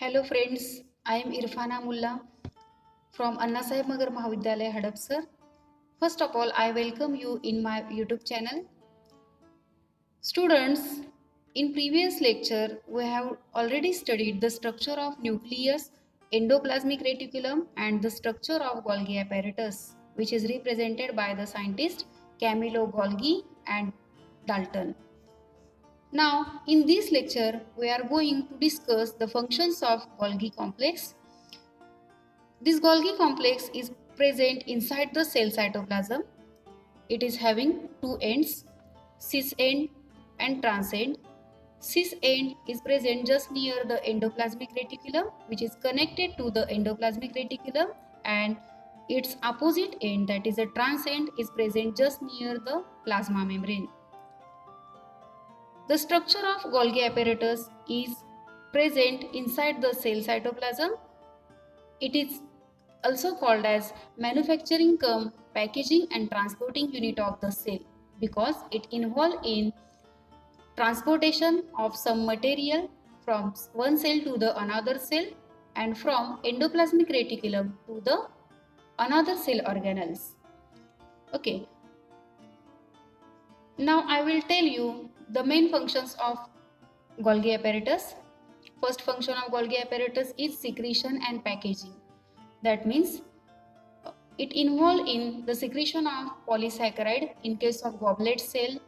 Hello friends, I am Irfana Mulla from Anna Sahib Magar Mahavidyalaya Hadapsar. First of all, I welcome you in my YouTube channel. Students, in previous lecture, we have already studied the structure of nucleus, endoplasmic reticulum and the structure of Golgi apparatus, which is represented by the scientist Camillo Golgi and Dalton. Now, in this lecture, we are going to discuss the functions of Golgi complex. This Golgi complex is present inside the cell cytoplasm. It is having two ends, cis end and trans end. Cis end is present just near the endoplasmic reticulum, which is connected to the endoplasmic reticulum, and its opposite end, that is the trans end, is present just near the plasma membrane. The structure of Golgi apparatus is present inside the cell cytoplasm. It is also called as manufacturing cum packaging and transporting unit of the cell because it involves in transportation of some material from one cell to the another cell and from endoplasmic reticulum to the another cell organelles. Okay. Now I will tell you the main functions of Golgi apparatus. First function of Golgi apparatus is secretion and packaging. That means it involves in the secretion of polysaccharide in case of goblet cell.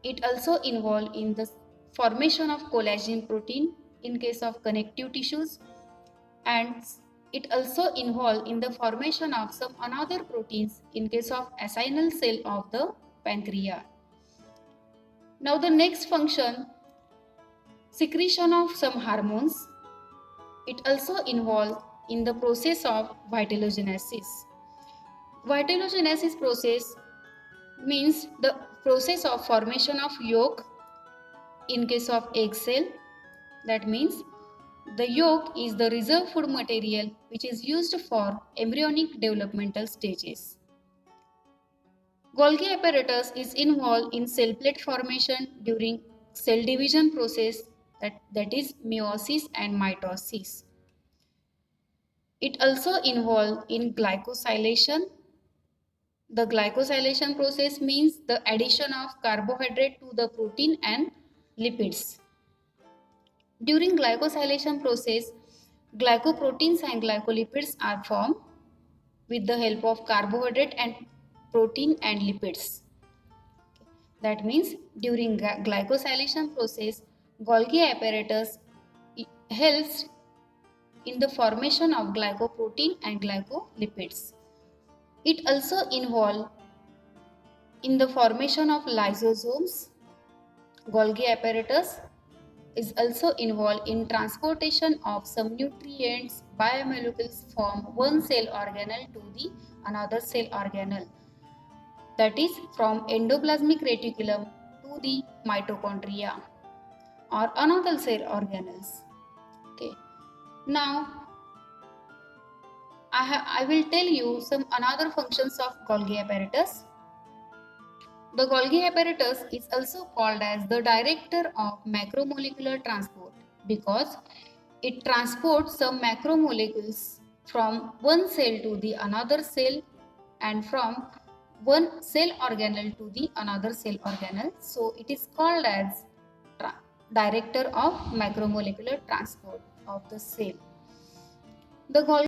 It also involves in the formation of collagen protein in case of connective tissues, and it also involves in the formation of some another proteins in case of acinar cell of the pancreas. Now the next function, secretion of some hormones. It also involves in the process of vitellogenesis. Vitellogenesis process means the process of formation of yolk in case of egg cell. That means the yolk is the reserve food material which is used for embryonic developmental stages. Golgi apparatus is involved in cell plate formation during cell division process, that is meiosis and mitosis. It also involves in glycosylation. The glycosylation process means the addition of carbohydrate to the protein and lipids. During glycosylation process, glycoproteins and glycolipids are formed with the help of carbohydrate and protein and lipids. That means during glycosylation process, Golgi apparatus helps in the formation of glycoprotein and glycolipids. It also involves in the formation of lysosomes. Golgi apparatus is also involved in transportation of some nutrients, biomolecules from one cell organelle to the another cell organelle, that is from endoplasmic reticulum to the mitochondria or another cell organelles. Okay. Now I will tell you some another functions of Golgi apparatus. The Golgi apparatus is also called as the director of macromolecular transport because it transports some macromolecules from one cell to the another cell and from one cell organelle to the another cell organelle. So it is called as director of macromolecular transport of the cell. The Golgi